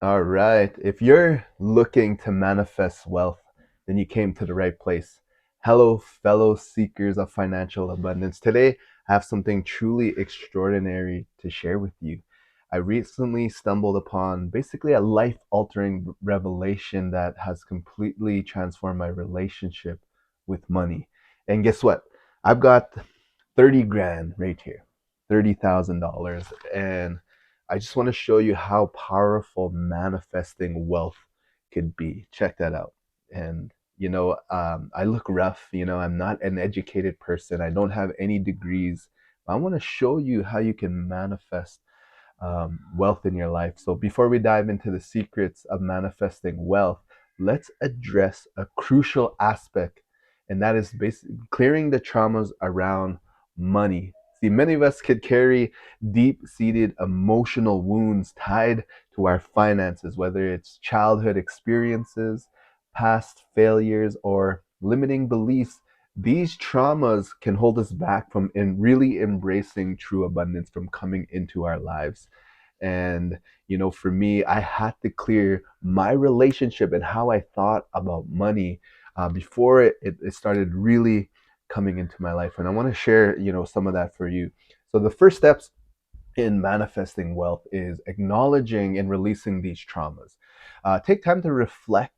All right. If you're looking to manifest wealth, then you came to the right place. Hello, fellow seekers of financial abundance. Today, I have something truly extraordinary to share with you. I recently stumbled upon basically a life altering revelation that has completely transformed my relationship with money. And guess what? I've got 30 grand right here, $30,000. And I just want to show you how powerful manifesting wealth could be. Check that out. And, I look rough, I'm not an educated person, I don't have any degrees. I want to show you how you can manifest wealth in your life. So, before we dive into the secrets of manifesting wealth, let's address a crucial aspect, and that is basically clearing the traumas around money. See, many of us could carry deep seated emotional wounds tied to our finances, whether it's childhood experiences, past failures, or limiting beliefs. These traumas can hold us back from really embracing true abundance, from coming into our lives. And, for me, I had to clear my relationship and how I thought about money before it started really coming into my life. And I want to share, some of that for you. So the first steps in manifesting wealth is acknowledging and releasing these traumas. Take time to reflect,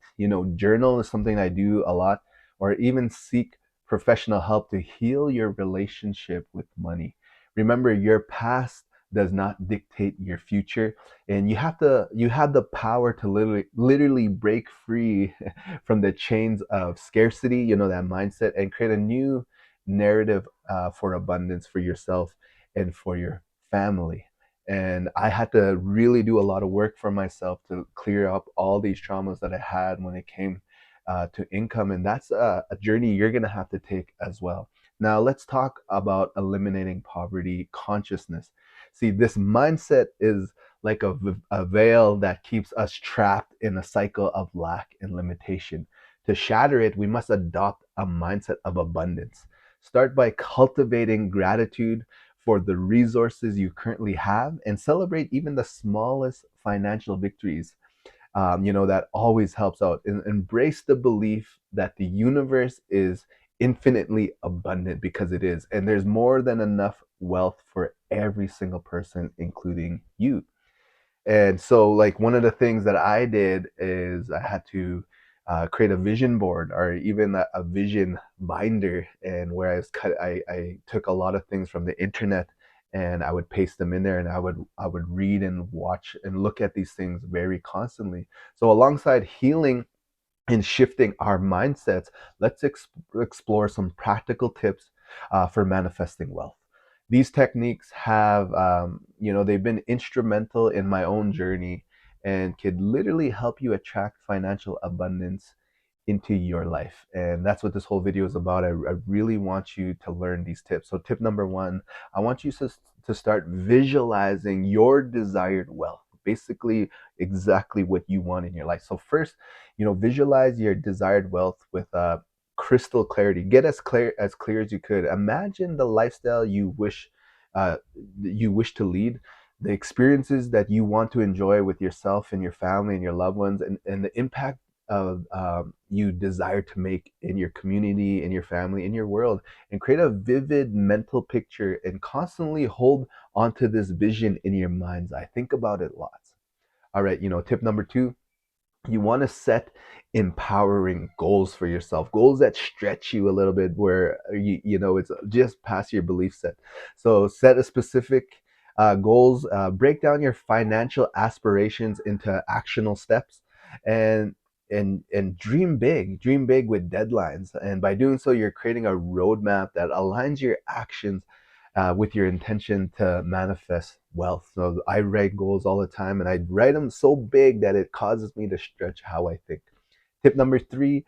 journal is something I do a lot, or even seek professional help to heal your relationship with money. Remember, your past does not dictate your future, and you have the power to literally break free from the chains of scarcity, that mindset, and create a new narrative for abundance for yourself and for your family. And I had to really do a lot of work for myself to clear up all these traumas that I had when it came to income. And that's a journey you're going to have to take as well. Now, let's talk about eliminating poverty consciousness. See, this mindset is like a veil that keeps us trapped in a cycle of lack and limitation. To shatter it, we must adopt a mindset of abundance. Start by cultivating gratitude for the resources you currently have, and celebrate even the smallest financial victories. That always helps out. And embrace the belief that the universe is infinitely abundant, because it is. And there's more than enough wealth for every single person, including you. And so, like, one of the things that I did is I had to create a vision board, or even a vision binder, and where I took a lot of things from the internet, and I would paste them in there, and I would read and watch and look at these things very constantly. So, alongside healing and shifting our mindsets, let's explore some practical tips for manifesting wealth. These techniques have, they've been instrumental in my own journey, and could literally help you attract financial abundance into your life. And that's what this whole video is about. I really want you to learn these tips. So, tip number one, I want you to start visualizing your desired wealth. Basically, exactly what you want in your life. So, first, visualize your desired wealth with crystal clarity. Get as clear as you could. Imagine the lifestyle uh, you wish to lead, the experiences that you want to enjoy with yourself and your family and your loved ones, and the impact of you desire to make in your community, in your family, in your world. And create a vivid mental picture, and constantly hold onto this vision in your mind's eye. Think about it lots. All right, tip number two, you want to set empowering goals for yourself, goals that stretch you a little bit, where it's just past your belief set. So set a specific goals, break down your financial aspirations into actionable steps, and dream big with deadlines. And by doing so, you're creating a roadmap that aligns your actions with your intention to manifest wealth. So I write goals all the time, and I write them so big that it causes me to stretch how I think. Tip number three,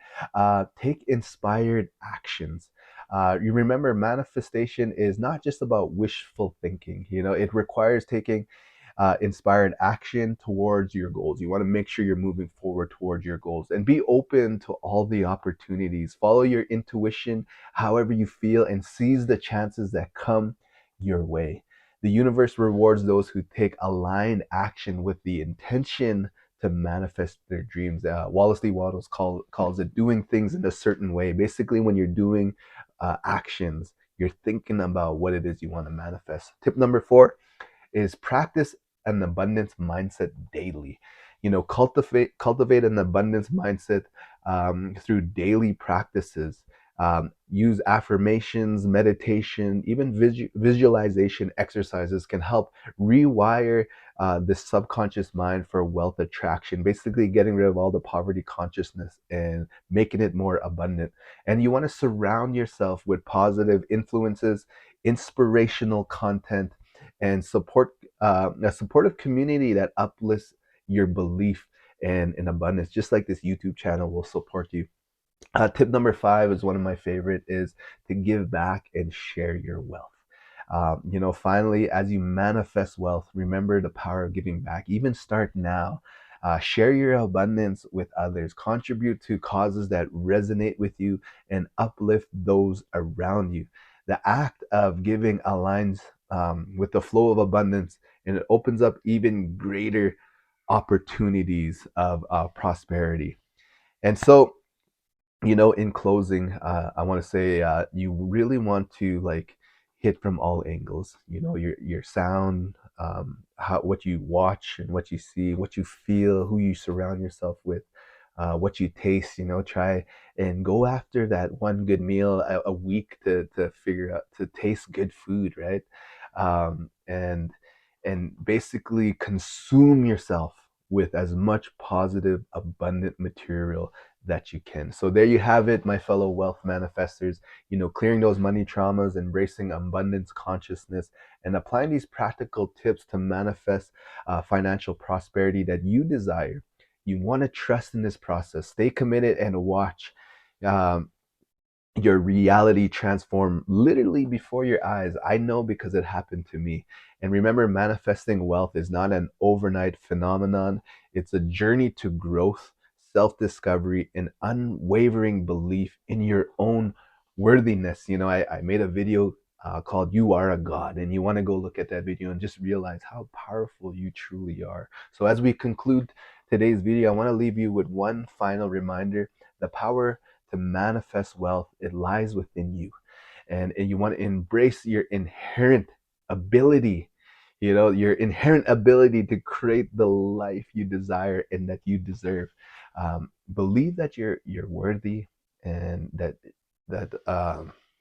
take inspired actions. You remember, manifestation is not just about wishful thinking. It requires taking inspired action towards your goals. You want to make sure you're moving forward towards your goals, and be open to all the opportunities. Follow your intuition, however you feel, and seize the chances that come your way. The universe rewards those who take aligned action with the intention to manifest their dreams. Wallace D. Waddles calls it doing things in a certain way. Basically, when you're doing actions, you're thinking about what it is you want to manifest. Tip number 4 is practice an abundance mindset daily. Cultivate an abundance mindset through daily practices. Use affirmations, meditation, even visualization exercises can help rewire the subconscious mind for wealth attraction, basically getting rid of all the poverty consciousness and making it more abundant. And you want to surround yourself with positive influences, inspirational content, and support a supportive community that uplifts your belief in abundance, just like this YouTube channel will support you. Tip number 5 is one of my favorite, is to give back and share your wealth. Finally, as you manifest wealth, remember the power of giving back. Even start now. Share your abundance with others. Contribute to causes that resonate with you and uplift those around you. The act of giving aligns with the flow of abundance, and it opens up even greater opportunities of prosperity. And so, in closing, I want to say you really want to like hit from all angles. Your sound, what you watch and what you see, what you feel, who you surround yourself with, what you taste. Try and go after that one good meal a week to figure out to taste good food, right? And basically consume yourself with as much positive, abundant material that you can. So there you have it, my fellow wealth manifestors. Clearing those money traumas, embracing abundance consciousness, and applying these practical tips to manifest financial prosperity that you desire. You want to trust in this process. Stay committed and watch um, your reality transform literally before your eyes. I know because it happened to me. And remember, manifesting wealth is not an overnight phenomenon. It's a journey to growth, self-discovery, and unwavering belief in your own worthiness. I made a video called You Are a God, and you want to go look at that video and just realize how powerful you truly are. So as we conclude today's video, I want to leave you with one final reminder. The power to manifest wealth, it lies within you. And you want to embrace your inherent ability, your inherent ability to create the life you desire and that you deserve. Believe that you're worthy, and that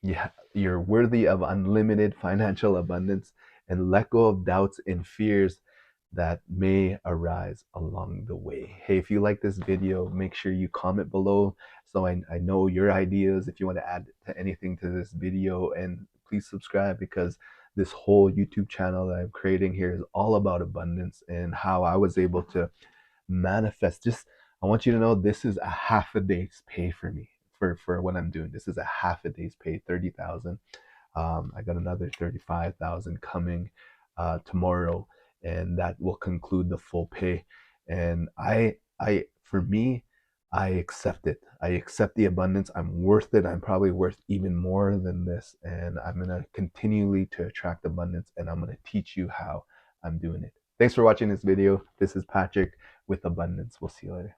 yeah, you're worthy of unlimited financial abundance, and let go of doubts and fears that may arise along the way. Hey, if you like this video, make sure you comment below so I know your ideas, if you want to add to anything to this video. And please subscribe, because this whole YouTube channel that I'm creating here is all about abundance and how I was able to manifest. I want you to know this is a half a day's pay for me for what I'm doing. This is a half a day's pay, 30,000. I got another 35,000 coming tomorrow, and that will conclude the full pay. And for me, I accept it. I accept the abundance. I'm worth it. I'm probably worth even more than this, and I'm gonna continually to attract abundance, and I'm gonna teach you how I'm doing it. Thanks for watching this video. This is Patrick with Abundance. We'll see you later.